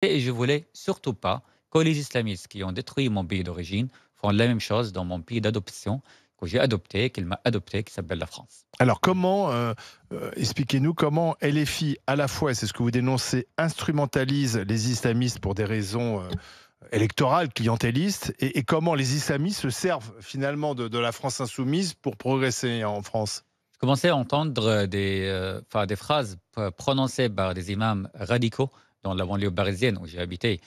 Et je voulais surtout pas que les islamistes qui ont détruit mon pays d'origine font la même chose dans mon pays d'adoption, que j'ai adopté, qu'il m'a adopté, qui s'appelle la France. Alors comment, expliquez-nous comment LFI, à la fois, et c'est ce que vous dénoncez, instrumentalise les islamistes pour des raisons, électorales, clientélistes, et comment les islamistes se servent finalement de la France insoumise pour progresser en France? Je commençais à entendre des phrases prononcées par des imams radicaux dans la banlieue parisienne où j'ai habité.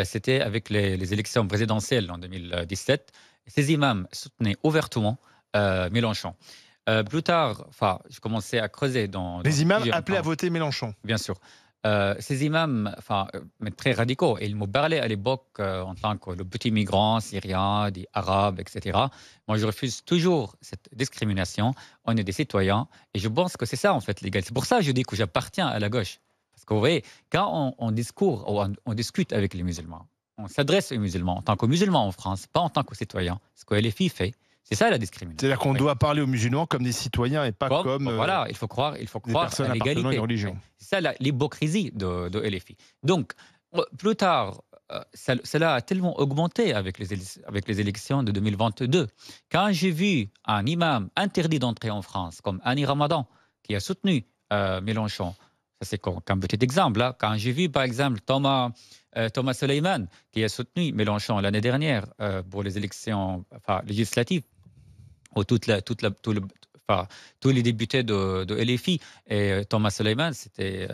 C'était avec les élections présidentielles en 2017. Ces imams soutenaient ouvertement Mélenchon. Plus tard, je commençais à creuser dans Les ce imams sujet appelaient à encore. voter Mélenchon. Bien sûr. Ces imams, mais très radicaux, et ils me parlaient à l'époque en tant que le petit migrant syrien, des arabes, etc. Moi, je refuse toujours cette discrimination. On est des citoyens, et je pense que c'est ça, en fait, légal. C'est pour ça que je dis que j'appartiens à la gauche. Parce que vous voyez, quand on discourt, ou on discute avec les musulmans, on s'adresse aux musulmans en tant que musulmans en France, pas en tant que citoyens. Ce que LFI fait, c'est ça la C'est-à-dire discrimination. qu'on Oui. doit parler aux musulmans comme des citoyens et pas Bon, comme, voilà, il faut des croire personnes à appartenant à une l'égalité. Oui. religion. C'est ça l'hypocrisie de LFI. Donc, plus tard, cela a tellement augmenté avec les élections de 2022. Quand j'ai vu un imam interdit d'entrer en France, comme Annie Ramadan, qui a soutenu Mélenchon, ça c'est qu'un petit exemple. Là. Quand j'ai vu, par exemple, Thomas Soleiman, qui a soutenu Mélenchon l'année dernière pour les élections législatives, où tous les députés de LFI et Thomas Soleiman, il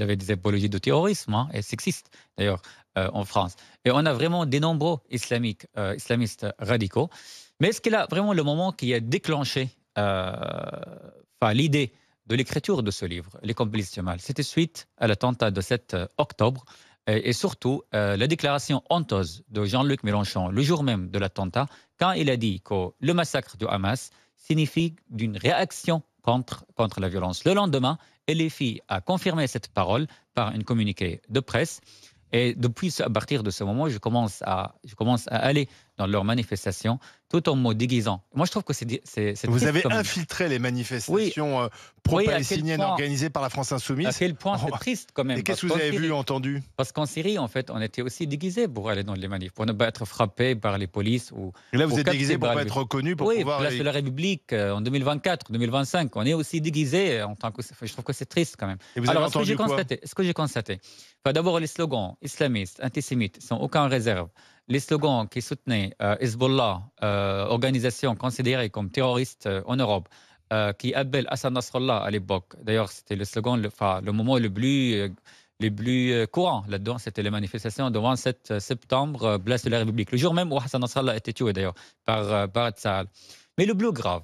avait des apologies de terrorisme et sexistes d'ailleurs en France. Et on a vraiment des nombreux islamistes radicaux. Mais est-ce qu'il a vraiment le moment qui a déclenché l'idée de l'écriture de ce livre, Les complices du mal? C'était suite à l'attentat de 7 octobre et surtout la déclaration honteuse de Jean-Luc Mélenchon le jour même de l'attentat quand il a dit que le massacre du Hamas signifie d'une réaction contre la violence. Le lendemain, LFI a confirmé cette parole par un communiqué de presse. Et depuis, à partir de ce moment, je commence à aller dans leurs manifestations tout en me déguisant. Moi, je trouve que c'est Vous triste avez quand même. infiltré les Oui, manifestations, oui, à quel pro-palestiniennes point, organisées par la France à insoumise. quel point En c'est triste quand Et même. qu'est-ce que vous avez vu, entendu? Parce qu'en Syrie, en fait, on était aussi déguisés pour aller dans les manifs, pour ne pas être frappés par les polices Et là, ou vous êtes captés déguisé pour par pas les... être reconnu, pour Oui, pouvoir place de la République en 2024, 2025, on est aussi déguisés en tant que... Je trouve que c'est triste quand même. et vous avez Alors, ce que j'ai entendu quoi? constaté, ce que j'ai constaté, d'abord, les slogans islamistes, antisémites, sans aucune réserve. Les slogans qui soutenaient Hezbollah, organisation considérée comme terroriste en Europe, qui appelle Hassan Nasrallah à l'époque. D'ailleurs, c'était le slogan, le moment le plus courant là-dedans, c'était les manifestations de 27 septembre, place de la République. Le jour même où Hassan Nasrallah a été tué d'ailleurs par Tsahal. Mais le plus grave,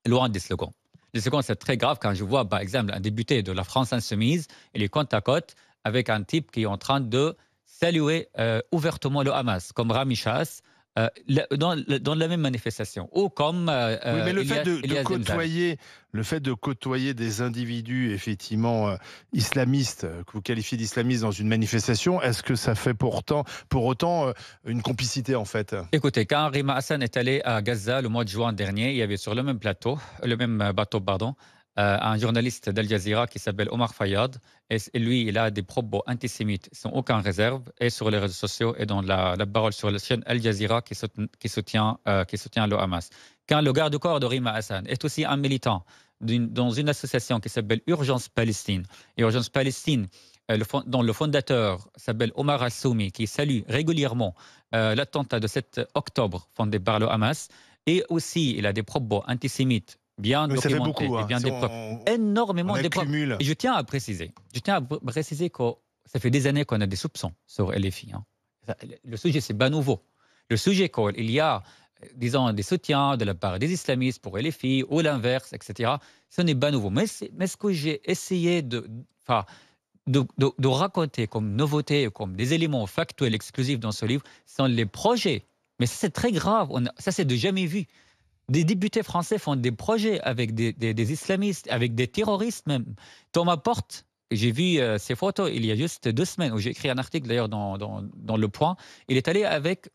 loin des slogans. Les slogans, c'est très grave quand je vois, par exemple, un député de la France insoumise, il est côte à côte avec un type qui est en train de saluer ouvertement le Hamas, comme Rami Chass, dans la même manifestation, ou comme Oui, mais Elias Zemzali. le fait de côtoyer des individus effectivement, islamistes, que vous qualifiez d'islamistes dans une manifestation, est-ce que ça fait pour autant, une complicité, en fait? Écoutez, quand Rima Hassan est allé à Gaza le mois de juin dernier, il y avait sur le même bateau, pardon, un journaliste d'Al Jazeera qui s'appelle Omar Fayyad. Et lui, il a des propos antisémites sans aucune réserve, et sur les réseaux sociaux et dans la parole sur la chaîne Al Jazeera qui soutient le Hamas. Quand le garde-corps de Rima Hassan est aussi un militant dans une association qui s'appelle Urgence Palestine, et Urgence Palestine, dont le fondateur s'appelle Omar Assoumi, qui salue régulièrement l'attentat de 7 octobre fondé par le Hamas, et aussi il a des propos antisémites bien Oui, ça fait documentés beaucoup, et hein. bien Si d'épreuves, on énormément d'épreuves. accumule. Et je tiens à préciser que ça fait des années qu'on a des soupçons sur LFI. Hein. Le sujet, c'est pas nouveau. Le sujet, qu'il y a, disons, des soutiens de la part des islamistes pour LFI ou l'inverse, etc., ce n'est pas nouveau. Mais ce que j'ai essayé enfin, de raconter comme nouveauté, comme des éléments factuels exclusifs dans ce livre, sont les projets. Mais ça, c'est très grave. Ça, c'est de jamais vu. Des députés français font des projets avec des islamistes, avec des terroristes même. Thomas Porte, j'ai vu ses photos il y a juste 2 semaines, où j'ai écrit un article d'ailleurs dans Le Point. Il est allé avec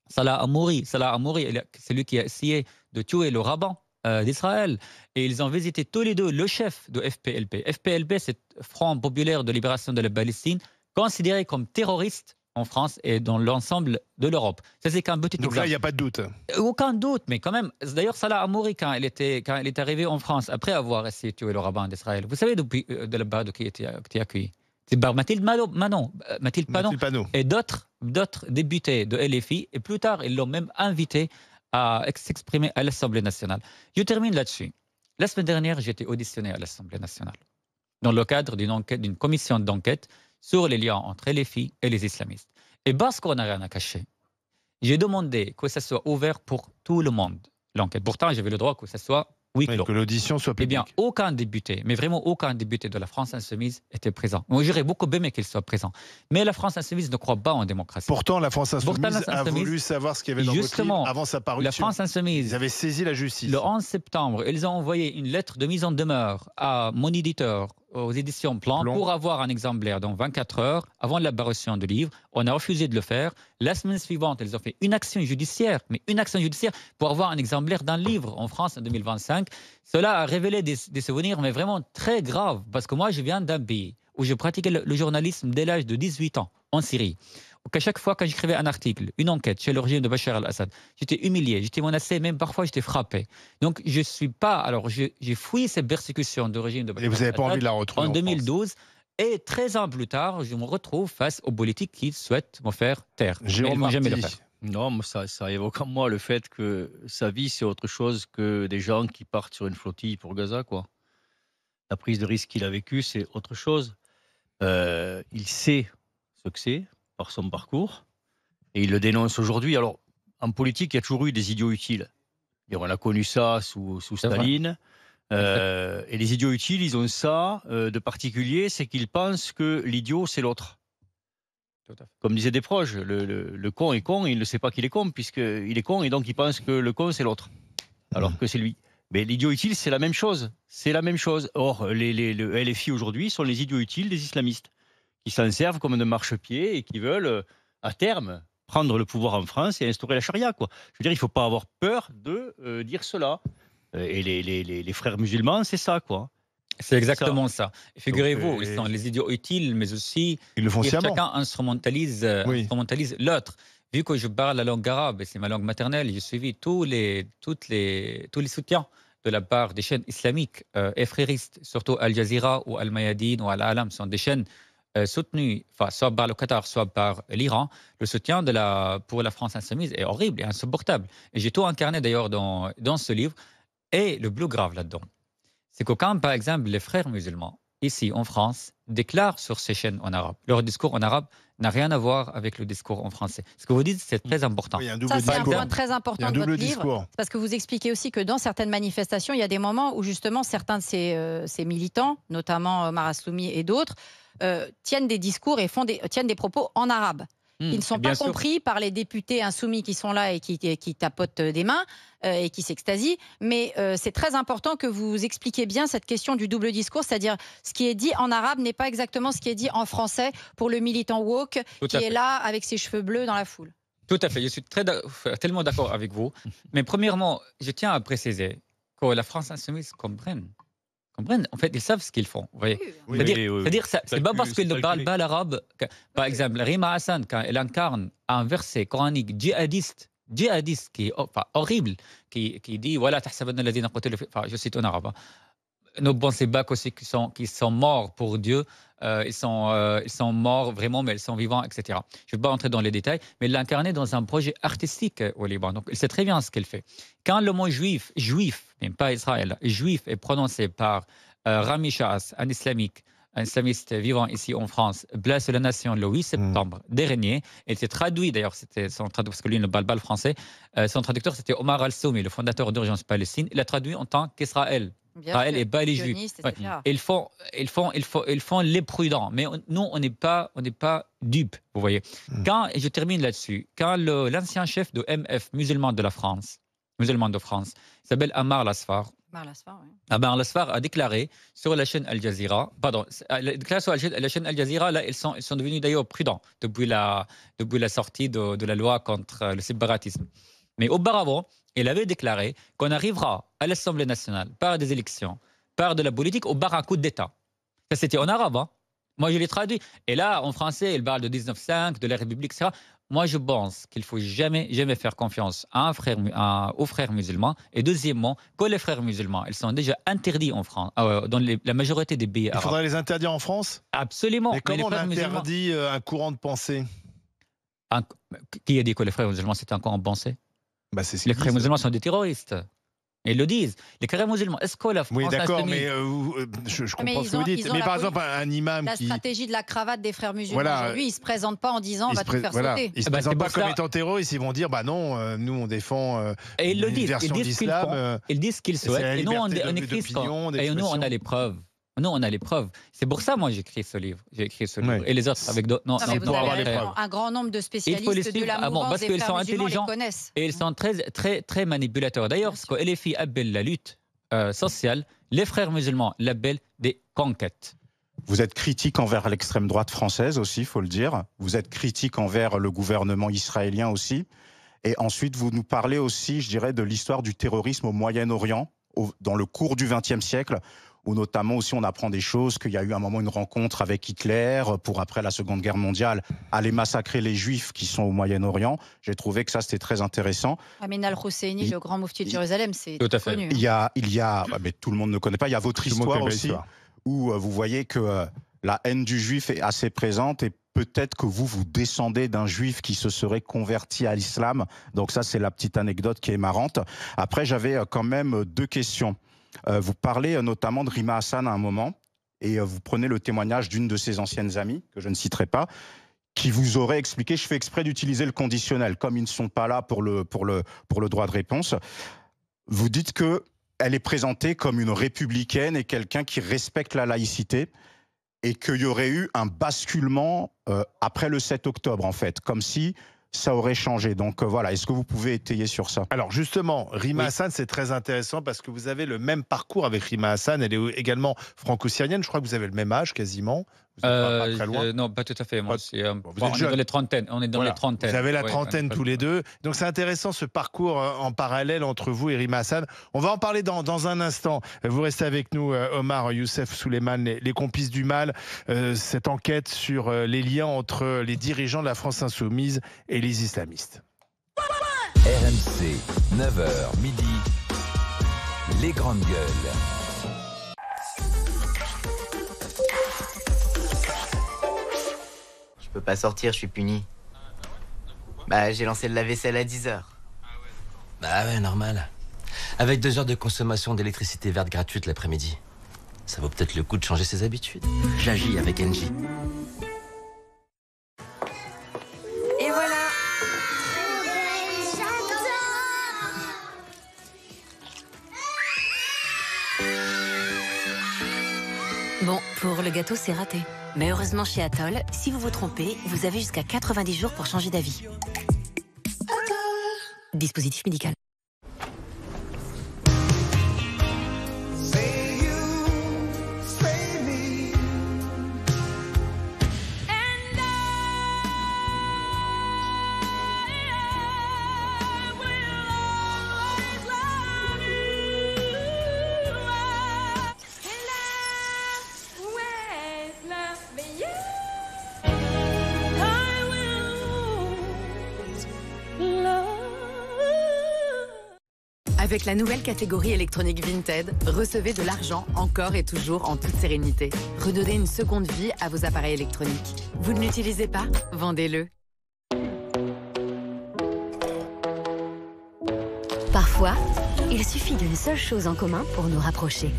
Salah Amouri. Salah Amouri, c'est lui qui a essayé de tuer le rabbin d'Israël. Et ils ont visité tous les deux le chef de FPLP. FPLP, c'est Front populaire de libération de la Palestine, considérés comme terroristes en France et dans l'ensemble de l'Europe. Ça, c'est qu'un petit Donc exemple. là, il n'y a pas de doute. Aucun doute, mais quand même. D'ailleurs, Salah Hamouri, quand il est arrivé en France, après avoir essayé de tuer le rabbin d'Israël, vous savez de la part de qui était accueilli? C'est par Mathilde Mathilde Panot et d'autres députés de LFI. Et plus tard, ils l'ont même invité à s'exprimer à l'Assemblée nationale. Je termine là-dessus. La semaine dernière, j'ai été auditionné à l'Assemblée nationale dans le cadre d'une commission d'enquête sur les liens entre LFI et les islamistes. Et parce qu'on n'a rien à cacher, j'ai demandé que ça soit ouvert pour tout le monde, l'enquête. Pourtant, j'avais le droit que ça soit huis clos. Que l'audition soit Eh publique. bien, aucun député, mais vraiment aucun député de la France insoumise était présent. Moi, j'aurais beaucoup aimé qu'il soit présent. Mais la France insoumise ne croit pas en démocratie. Pourtant, la France insoumise a voulu savoir ce qu'il y avait dans votre livre avant sa parution. La France insoumise, ils avaient saisi la justice. Le 11 septembre, ils ont envoyé une lettre de mise en demeure à mon éditeur, aux éditions Plan, pour avoir un exemplaire dans 24 heures avant la parution du livre. On a refusé de le faire. La semaine suivante, ils ont fait une action judiciaire, pour avoir un exemplaire d'un livre en France en 2025. Cela a révélé des souvenirs, mais vraiment très graves, parce que moi, je viens d'un pays où je pratiquais le journalisme dès l'âge de 18 ans, en Syrie. À chaque fois que j'écrivais un article, une enquête chez le régime de Bachar al-Assad, j'étais humilié, j'étais menacé, même parfois j'étais frappé. Donc je suis pas. Alors j'ai fui ces persécutions du régime de Bachar al-Assad. Et vous n'avez pas envie de la retrouver en 2012. Et 13 ans plus tard, je me retrouve face aux politiques qui souhaitent me faire taire. Jérôme jamais le Marty. faire. Non, moi, ça évoque en moi le fait que sa vie, c'est autre chose que des gens qui partent sur une flottille pour Gaza, quoi. La prise de risque qu'il a vécue, c'est autre chose. Il sait ce que c'est par son parcours et il le dénonce aujourd'hui. Alors, en politique, il y a toujours eu des idiots utiles. Et on a connu ça sous Staline. Et les idiots utiles, ils ont ça de particulier, c'est qu'ils pensent que l'idiot, c'est l'autre. Comme disaient des proches, le con est con et il ne sait pas qu'il est con, puisqu'il est con et donc il pense que le con, c'est l'autre, alors que c'est lui. Mais l'idiot utile, c'est la même chose. C'est la même chose. Or, le LFI aujourd'hui sont les idiots utiles des islamistes, qui s'en servent comme de marchepied et qui veulent, à terme, prendre le pouvoir en France et instaurer la charia, quoi. Je veux dire, il ne faut pas avoir peur de dire cela. Et les frères musulmans, c'est ça, quoi. C'est exactement ça. Figurez-vous, ils sont les idiots utiles, mais aussi ils le font chacun instrumentalise l'autre. Vu que je parle la langue arabe et c'est ma langue maternelle, j'ai suivi tous les soutiens de la part des chaînes islamiques et fréristes, surtout Al Jazeera ou Al Mayadeen ou Al Alam, sont des chaînes soutenues, soit par le Qatar, soit par l'Iran. Le soutien pour la France insoumise est horrible et insupportable. Et j'ai tout incarné d'ailleurs dans ce livre. Et le plus grave là-dedans, c'est que quand, par exemple, les frères musulmans, ici en France, déclarent sur ces chaînes en arabe, leur discours en arabe n'a rien à voir avec le discours en français. Ce que vous dites, c'est très important. Oui, ça, c'est un point très important de votre livre. Parce que vous expliquez aussi que dans certaines manifestations, il y a des moments où justement certains de ces militants, notamment Omar Asloumi et d'autres, tiennent des discours et tiennent des propos en arabe. Ils ne sont pas compris par les députés insoumis qui sont là et qui tapotent des mains et qui s'extasient. Mais c'est très important que vous expliquiez bien cette question du double discours, c'est-à-dire ce qui est dit en arabe n'est pas exactement ce qui est dit en français pour le militant woke qui est là avec ses cheveux bleus dans la foule. Tout à fait, je suis tellement d'accord avec vous. Mais premièrement, je tiens à préciser que la France insoumise comprenne. En fait, ils savent ce qu'ils font. Vous voyez, c'est-à-dire, c'est pas parce qu'ils ne parlent pas l'arabe. Par exemple, Rima Hassan, quand elle incarne un verset coranique djihadiste qui est horrible, qui dit voilà, je cite en arabe. Ne pensez pas aussi qu'ils sont morts pour Dieu. Ils sont morts vraiment, mais ils sont vivants, etc. Je ne vais pas entrer dans les détails, mais il l'a incarné dans un projet artistique au Liban. Donc, il sait très bien ce qu'il fait. Quand le mot juif, même pas Israël, juif est prononcé par Rami Shahas, un islamiste vivant ici en France, place de la Nation le 8 septembre dernier. Il s'est traduit, d'ailleurs, c'était son traducteur, parce que lui ne parle pas le français. Son traducteur, c'était Omar Al-Soumi, le fondateur d'Urgence Palestine. Il a traduit en tant qu'Israël. Israël et pas les Juifs. Ils font les prudents, mais nous, on n'est pas dupes, vous voyez. Et je termine là-dessus, quand l'ancien chef de MF musulman de France, s'appelle Ammar Lasfar. Ammar Lasfar a déclaré sur la chaîne Al Jazeera, la chaîne Al Jazeera, là, ils sont devenus d'ailleurs prudents depuis la sortie de la loi contre le séparatisme. Mais auparavant, il avait déclaré qu'on arrivera à l'Assemblée nationale par des élections, par de la politique, au bar un coup d'État. Ça, c'était en arabe. Moi, je l'ai traduit. Et là, en français, il parle de 1905, de la République, etc. Moi, je pense qu'il ne faut jamais faire confiance aux frères musulmans. Et deuxièmement, que les frères musulmans, ils sont déjà interdits en France, dans la majorité des pays arabes. Il faudrait les interdire en France? Absolument. Mais comment on interdit un courant de pensée? Qui a dit que les frères musulmans, c'est un courant de pensée? Les frères musulmans sont des terroristes. Ils le disent. Les frères musulmans, est-ce que la France... Oui, d'accord, mais je comprends ce que vous dites. Mais par exemple, un imam la stratégie de la cravate des frères musulmans, aujourd'hui, ils ne se présentent pas en disant on va tout faire sauter. Ils ne se présentent pas comme étant terroristes, ils vont dire bah non, nous on défend et ils le une disent, version d'islam. Ils disent ce qu'ils souhaitent. Et nous, on écrit et nous, on a les preuves. Non, on a les preuves. C'est pour ça, moi, j'ai écrit ce livre. Et les autres avec d'autres. Non, pour avoir les preuves. Un grand nombre de spécialistes de la mouvance des frères musulmans les connaissent. Et ils sont très manipulateurs. D'ailleurs, ce que LFI appelle la lutte sociale, les frères musulmans l'appellent des conquêtes. Vous êtes critique envers l'extrême droite française aussi, il faut le dire. Vous êtes critique envers le gouvernement israélien aussi. Et ensuite, vous nous parlez aussi, je dirais, de l'histoire du terrorisme au Moyen-Orient, dans le cours du XXe siècle, où notamment aussi on apprend des choses, qu'il y a eu un moment une rencontre avec Hitler pour, après la Seconde Guerre mondiale, aller massacrer les Juifs qui sont au Moyen-Orient. J'ai trouvé que ça, c'était très intéressant. Amin al-Husseini, le grand mufti de Jérusalem, c'est connu. Il y a mais tout le monde ne connaît pas, il y a votre histoire aussi, où vous voyez que la haine du Juif est assez présente et peut-être que vous descendez d'un Juif qui se serait converti à l'islam. Donc ça, c'est la petite anecdote qui est marrante. Après, j'avais quand même deux questions. Vous parlez notamment de Rima Hassan à un moment, et vous prenez le témoignage d'une de ses anciennes amies, que je ne citerai pas, qui vous aurait expliqué, je fais exprès d'utiliser le conditionnel, comme ils ne sont pas là pour le droit de réponse. Vous dites qu'elle est présentée comme une républicaine et quelqu'un qui respecte la laïcité, et qu'il y aurait eu un basculement après le 7 octobre, en fait, comme si ça aurait changé. Donc voilà, est-ce que vous pouvez étayer sur ça? Alors justement, Rima Hassan, c'est très intéressant parce que vous avez le même parcours avec Rima Hassan. Elle est également franco-syrienne. Je crois que vous avez le même âge quasiment. Vous êtes pas très loin. Non, pas tout à fait. Moi, vous êtes on est dans les trentaines. On est dans les trentaines. Vous avez la trentaine tous les deux. Donc c'est intéressant ce parcours en parallèle entre vous et Rima Hassan. On va en parler dans un instant. Vous restez avec nous, Omar Youssef Souleymane, les complices du mal. Cette enquête sur les liens entre les dirigeants de la France insoumise et les islamistes. RMC, 9h midi, les grandes gueules. Je peux pas sortir, je suis puni. Bah, j'ai lancé le lave-vaisselle à 10h. Bah ouais, normal. Avec 2 heures de consommation d'électricité verte gratuite l'après-midi. Ça vaut peut-être le coup de changer ses habitudes. J'agis avec Engie. Et voilà. Bon, pour le gâteau, c'est raté. Mais heureusement, chez Atoll, si vous vous trompez, vous avez jusqu'à 90 jours pour changer d'avis. Dispositif médical. Avec la nouvelle catégorie électronique Vinted, recevez de l'argent encore et toujours en toute sérénité. Redonnez une seconde vie à vos appareils électroniques. Vous ne l'utilisez pas? Vendez-le. Parfois, il suffit d'une seule chose en commun pour nous rapprocher.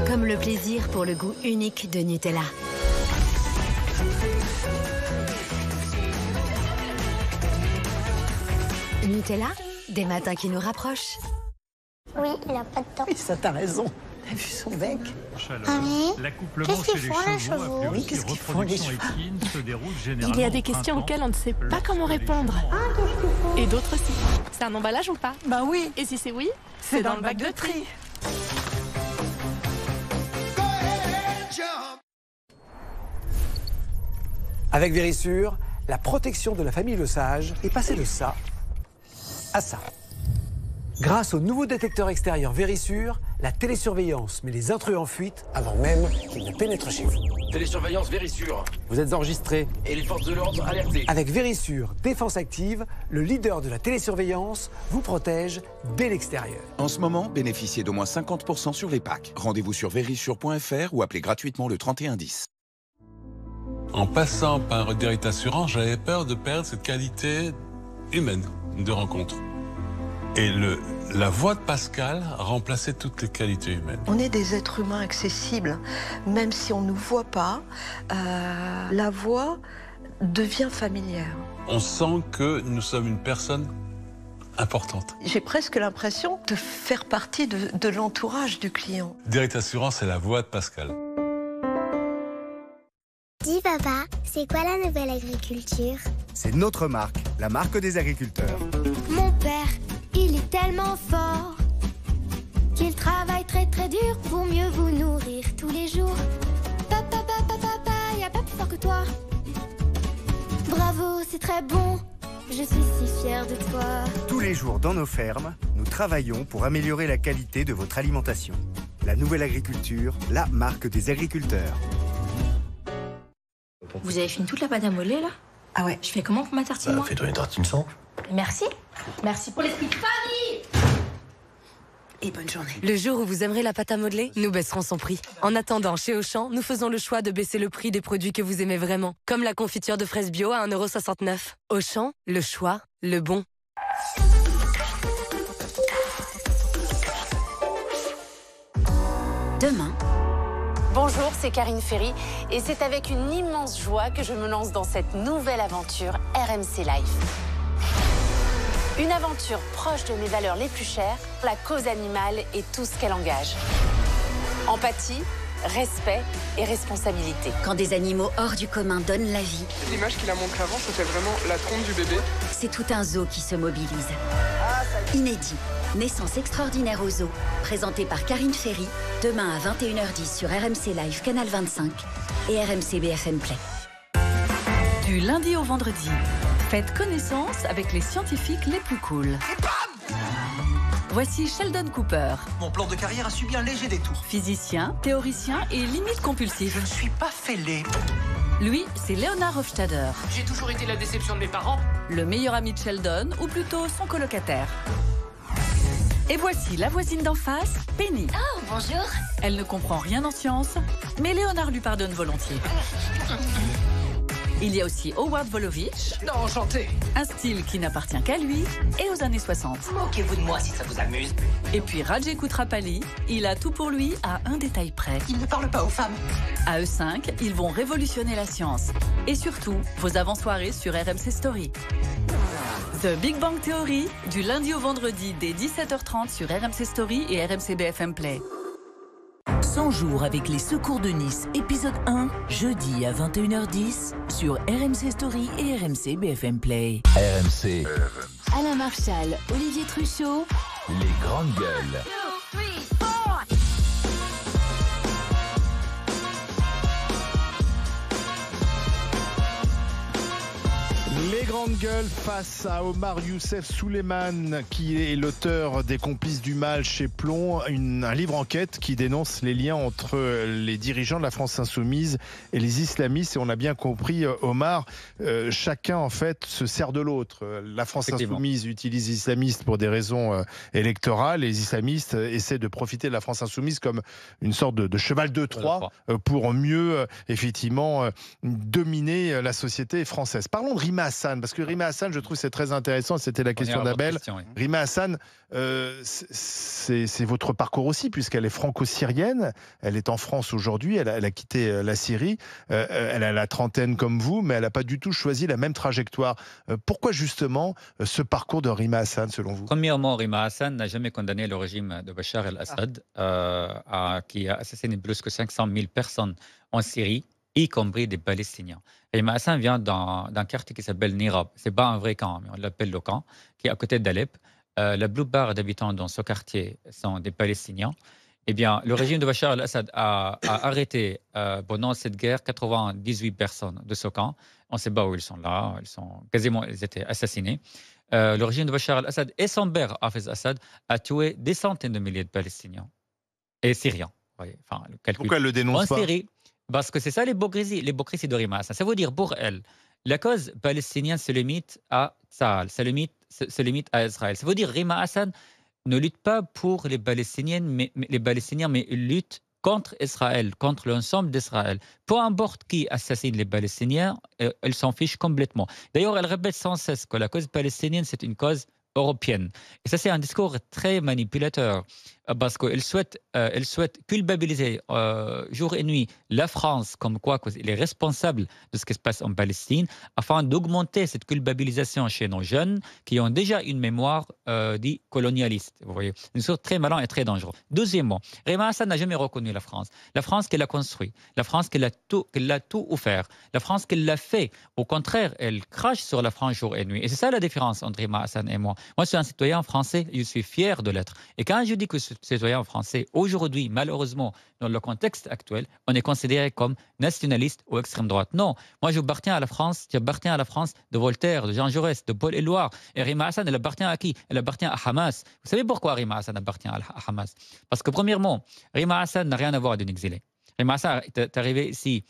Comme le plaisir pour le goût unique de Nutella. Nutella, des matins qui nous rapprochent. Oui, il a pas de temps. Oui, ça t'a raison. T'as vu son bec? Ah oui? Qu'est-ce qu'ils font les chevaux? Oui, qu'est-ce qu'ils font les chevaux? Il y a des questions auxquelles on ne sait pas comment répondre. Ah, qu'est-ce qu'ils font? Et d'autres aussi. C'est un emballage ou pas? Ben oui. Et si c'est oui, c'est dans le bac de tri. Avec Vérissure, la protection de la famille Le Sage est passée de ça à ça. Grâce au nouveau détecteur extérieur Vérissure, La télésurveillance met les intrus en fuite avant même qu'ils ne pénètrent chez vous. Télésurveillance Vérissure. Vous êtes enregistré. Et les forces de l'ordre alertées. Avec Vérissure Défense Active, le leader de la télésurveillance vous protège dès l'extérieur. En ce moment, bénéficiez d'au moins 50% sur les packs. Rendez-vous sur vérissure.fr ou appelez gratuitement le 3110. En passant par Direct Assurance, j'avais peur de perdre cette qualité humaine de rencontre. Et la voix de Pascal remplaçait toutes les qualités humaines. On est des êtres humains accessibles, même si on ne nous voit pas, la voix devient familière. On sent que nous sommes une personne importante. J'ai presque l'impression de faire partie de l'entourage du client. Direct Assurance, c'est la voix de Pascal. Dis papa, c'est quoi la nouvelle agriculture? C'est notre marque, la marque des agriculteurs. Mon père, il est tellement fort qu'il travaille très très dur pour mieux vous nourrir tous les jours. Papa, papa, papa, y a pas plus fort que toi. Bravo, c'est très bon, je suis si fière de toi. Tous les jours dans nos fermes, nous travaillons pour améliorer la qualité de votre alimentation. La nouvelle agriculture, la marque des agriculteurs. Vous avez fini toute la pâte à modeler là? Ah ouais. Je fais comment pour ma tartine moi? Fais-toi une tartine sans. Merci. Merci pour l'esprit de famille. Et bonne journée. Le jour où vous aimerez la pâte à modeler, nous baisserons son prix. En attendant, chez Auchan, nous faisons le choix de baisser le prix des produits que vous aimez vraiment. Comme la confiture de fraises bio à 1,69 €. Auchan, le choix, le bon. Demain. Bonjour, c'est Karine Ferry et c'est avec une immense joie que je me lance dans cette nouvelle aventure RMC Life. Une aventure proche de mes valeurs les plus chères, la cause animale et tout ce qu'elle engage. Empathie, respect et responsabilité. Quand des animaux hors du commun donnent la vie. L'image qu'il a montrée avant, c'était vraiment la trompe du bébé. C'est tout un zoo qui se mobilise. Inédit. Naissance extraordinaire au zoo. Présenté par Karine Ferry. Demain à 21h10 sur RMC Live, Canal 25 et RMC BFM Play. Du lundi au vendredi, faites connaissance avec les scientifiques les plus cool. Voici Sheldon Cooper. Mon plan de carrière a subi un léger détour. Physicien, théoricien et limite compulsif. Je ne suis pas fêlé. Lui, c'est Leonard Hofstadter. J'ai toujours été la déception de mes parents. Le meilleur ami de Sheldon, ou plutôt son colocataire. Et voici la voisine d'en face, Penny. Oh, bonjour. Elle ne comprend rien en science, mais Léonard lui pardonne volontiers. Il y a aussi Howard Wolowitz. Non, enchanté. Un style qui n'appartient qu'à lui et aux années 60. Moquez-vous de moi si ça vous amuse. Et puis Rajay Kutrapali, il a tout pour lui à un détail près. Il ne parle pas aux femmes. À eux 5, ils vont révolutionner la science. Et surtout, vos avant-soirées sur RMC Story. The Big Bang Theory, du lundi au vendredi dès 17h30 sur RMC Story et RMC BFM Play. 100 jours avec les secours de Nice, épisode 1, jeudi à 21h10 sur RMC Story et RMC BFM Play. RMC. Alain Marchal, Olivier Truchot. Les grandes gueules. Les grandes gueules face à Omar Youssef Souleymane, qui est l'auteur des Complices du mal chez Plomb, un livre enquête qui dénonce les liens entre les dirigeants de la France insoumise et les islamistes. Et on a bien compris, Omar, chacun en fait se sert de l'autre. La France insoumise utilise les islamistes pour des raisons électorales. Les islamistes essaient de profiter de la France insoumise comme une sorte de cheval de Troie pour mieux, effectivement, dominer la société française. Parlons de Rima Hassan, parce que Rima Hassan, je trouve c'est très intéressant, c'était la question d'Abel. Oui. Rima Hassan, c'est votre parcours aussi, puisqu'elle est franco-syrienne, elle est en France aujourd'hui, elle a quitté la Syrie, elle a la trentaine comme vous, mais elle n'a pas du tout choisi la même trajectoire. Pourquoi justement ce parcours de Rima Hassan, selon vous? Premièrement, Rima Hassan n'a jamais condamné le régime de Bachar el-Assad, qui a assassiné plus que 500 000 personnes en Syrie, y compris des Palestiniens. Rima Hassan vient d'un quartier qui s'appelle Nirab. Ce n'est pas un vrai camp, mais on l'appelle le camp, qui est à côté d'Alep. La plupart des habitants dans ce quartier sont des Palestiniens. Eh bien, le régime de Bachar el-Assad a arrêté pendant cette guerre 98 personnes de ce camp. On ne sait pas où ils sont là, ils étaient assassinés. Le régime de Bachar el-Assad et son père, Hafez Assad, a tué des centaines de milliers de Palestiniens. et syriens. Enfin, pourquoi elle le dénonce pas? Syrie, parce que c'est ça l'hypocrisie de Rima Hassan. Ça veut dire pour elle, la cause palestinienne se limite à Tsahal, se limite à Israël. Ça veut dire Rima Hassan ne lutte pas pour les Palestiniens, mais il lutte contre Israël, contre l'ensemble d'Israël. Peu importe qui assassine les Palestiniens, elle s'en fiche complètement. D'ailleurs, elle répète sans cesse que la cause palestinienne, c'est une cause européenne. Et ça, c'est un discours très manipulateur parce qu'elle souhaite culpabiliser jour et nuit la France comme quoi elle est responsable de ce qui se passe en Palestine afin d'augmenter cette culpabilisation chez nos jeunes qui ont déjà une mémoire dit colonialiste. Vous voyez, une sorte très malin et très dangereux. Deuxièmement, Rima Hassan n'a jamais reconnu la France qu'elle a construite, la France qu'elle a tout offert, la France qu'elle l'a fait. Au contraire, elle crache sur la France jour et nuit. Et c'est ça la différence entre Rima Hassan et moi. Moi, je suis un citoyen français, je suis fier de l'être. Et quand je dis que ce citoyen français, aujourd'hui, malheureusement, dans le contexte actuel, on est considéré comme nationaliste ou extrême droite. Non, moi, j'appartiens à la France de Voltaire, de Jean Jaurès, de Paul Éluard. Et Rima Hassan, elle appartient à qui? Elle appartient à Hamas. Vous savez pourquoi Rima Hassan appartient à Hamas? Parce que, premièrement, Rima Hassan n'a rien à voir d'une exilée. Rima Hassan est arrivée ici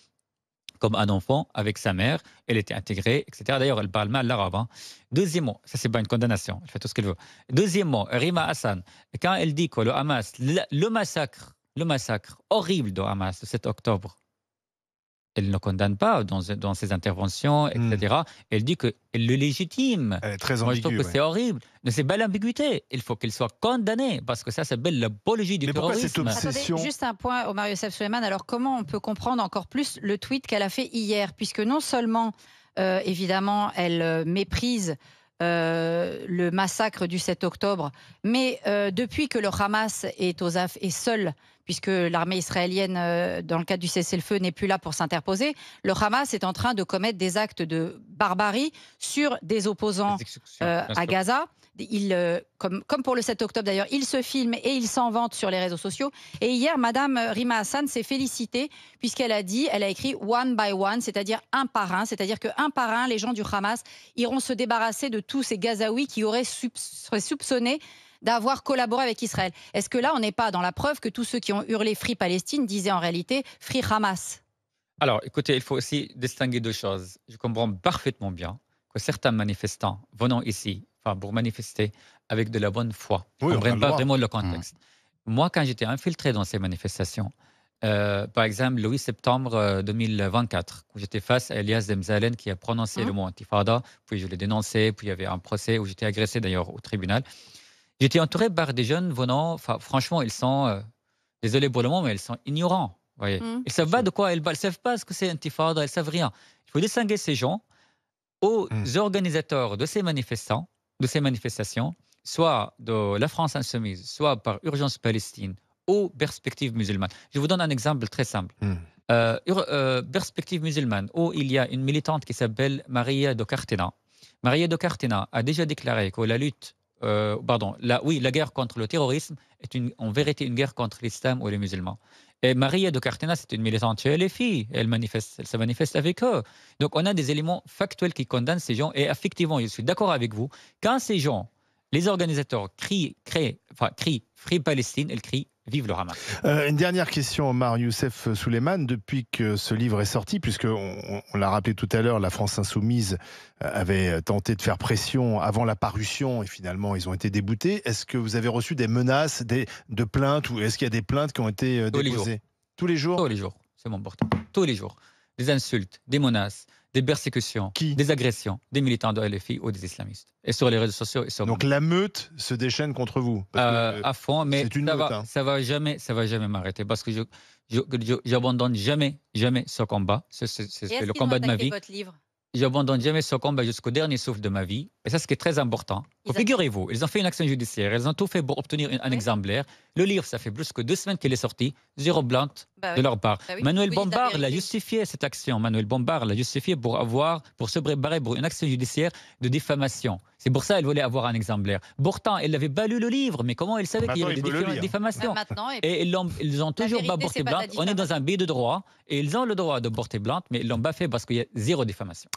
comme un enfant avec sa mère, elle était intégrée, etc. D'ailleurs, elle parle mal l'arabe. Hein. Deuxièmement, ça c'est pas une condamnation, elle fait tout ce qu'elle veut. Deuxièmement, Rima Hassan, quand elle dit que le Hamas, le massacre horrible de Hamas le 7 octobre, elle ne condamne pas dans ses interventions, etc. Elle dit qu'elle le légitime. Elle est très ambiguë. Moi, je trouve que c'est horrible. Mais c'est belle ambiguïté. Il faut qu'elle soit condamnée parce que ça s'appelle l'apologie du terrorisme. Cette obsession... Attendez, juste un point, Omar Youssef Souleiman. Alors, comment on peut comprendre encore plus le tweet qu'elle a fait hier? Puisque non seulement, évidemment, elle méprise le massacre du 7 octobre, mais depuis que le Hamas est seul, puisque l'armée israélienne, dans le cadre du cessez-le-feu, n'est plus là pour s'interposer, le Hamas est en train de commettre des actes de barbarie sur des opposants à Gaza. Comme pour le 7 octobre d'ailleurs, il se filme et il s'en vante sur les réseaux sociaux. Et hier, Madame Rima Hassan s'est félicitée puisqu'elle a écrit one by one, c'est-à-dire un par un, c'est-à-dire qu'un par un, les gens du Hamas iront se débarrasser de tous ces Gazaouis qui seraient soupçonnés d'avoir collaboré avec Israël. Est-ce que là, on n'est pas dans la preuve que tous ceux qui ont hurlé Free Palestine disaient en réalité Free Hamas? Alors, écoutez, il faut aussi distinguer deux choses. Je comprends parfaitement bien que certains manifestants venant ici, pour manifester avec de la bonne foi, ne comprennent pas vraiment le contexte. Moi, quand j'étais infiltré dans ces manifestations, par exemple, le 8 septembre 2024, où j'étais face à Elias Demzalen qui a prononcé le mot intifada, puis je l'ai dénoncé, puis il y avait un procès où j'étais agressé d'ailleurs au tribunal. J'étais entouré par des jeunes venant, franchement, ils sont, désolé pour le mot, mais ils sont ignorants. Voyez. Ils ne savent pas de quoi ils ne savent pas ce que c'est intifada, ils ne savent rien. Il faut distinguer ces gens aux organisateurs de ces manifestations, soit de la France insoumise, soit par Urgence Palestine, ou Perspective musulmane. Je vous donne un exemple très simple. Perspective musulmane, où il y a une militante qui s'appelle Maria de Cartena. Maria de Cartena a déjà déclaré que la guerre contre le terrorisme est en vérité une guerre contre l'islam ou les musulmans. Et Maria de Cartena, c'est une militante chez les filles. Elle se manifeste avec eux. Donc, on a des éléments factuels qui condamnent ces gens. Et effectivement, je suis d'accord avec vous. Quand ces gens, les organisateurs, crient Free Palestine, ils crient Vive le Hamas. Une dernière question, Omar Youssef Souleiman. Depuis que ce livre est sorti, puisqu'on l'a rappelé tout à l'heure, la France insoumise avait tenté de faire pression avant la parution et finalement ils ont été déboutés. Est-ce que vous avez reçu des menaces, de plaintes, ou est-ce qu'il y a des plaintes qui ont été déposées? Tous les jours. Tous les jours, c'est mon portable. Tous les jours. Des insultes, des menaces, des persécutions, des agressions, des militants de LFI ou des islamistes. Et sur les réseaux sociaux. Donc la meute se déchaîne contre vous à fond, mais ça va jamais m'arrêter parce que je n'abandonne jamais ce combat. C'est le combat de ma vie. Votre livre? J'abandonne jamais ce combat jusqu'au dernier souffle de ma vie. Et ça, ce qui est très important. Figurez-vous, ils ont fait une action judiciaire. Ils ont tout fait pour obtenir un exemplaire. Le livre, ça fait plus que 2 semaines qu'il est sorti. Zéro plainte de leur part. Manuel Bompard l'a justifié, cette action. Manuel Bompard l'a justifié pour se préparer pour une action judiciaire de diffamation. C'est pour ça qu'il voulait avoir un exemplaire. Pourtant, il n'avait pas lu le livre. Mais comment il savait qu'il y avait des diffamations? Et ils ont toujours pas porté plainte. On est dans un pays de droit. Et ils ont le droit de porter plainte, mais ils ne l'ont pas fait parce qu'il y a zéro diffamation.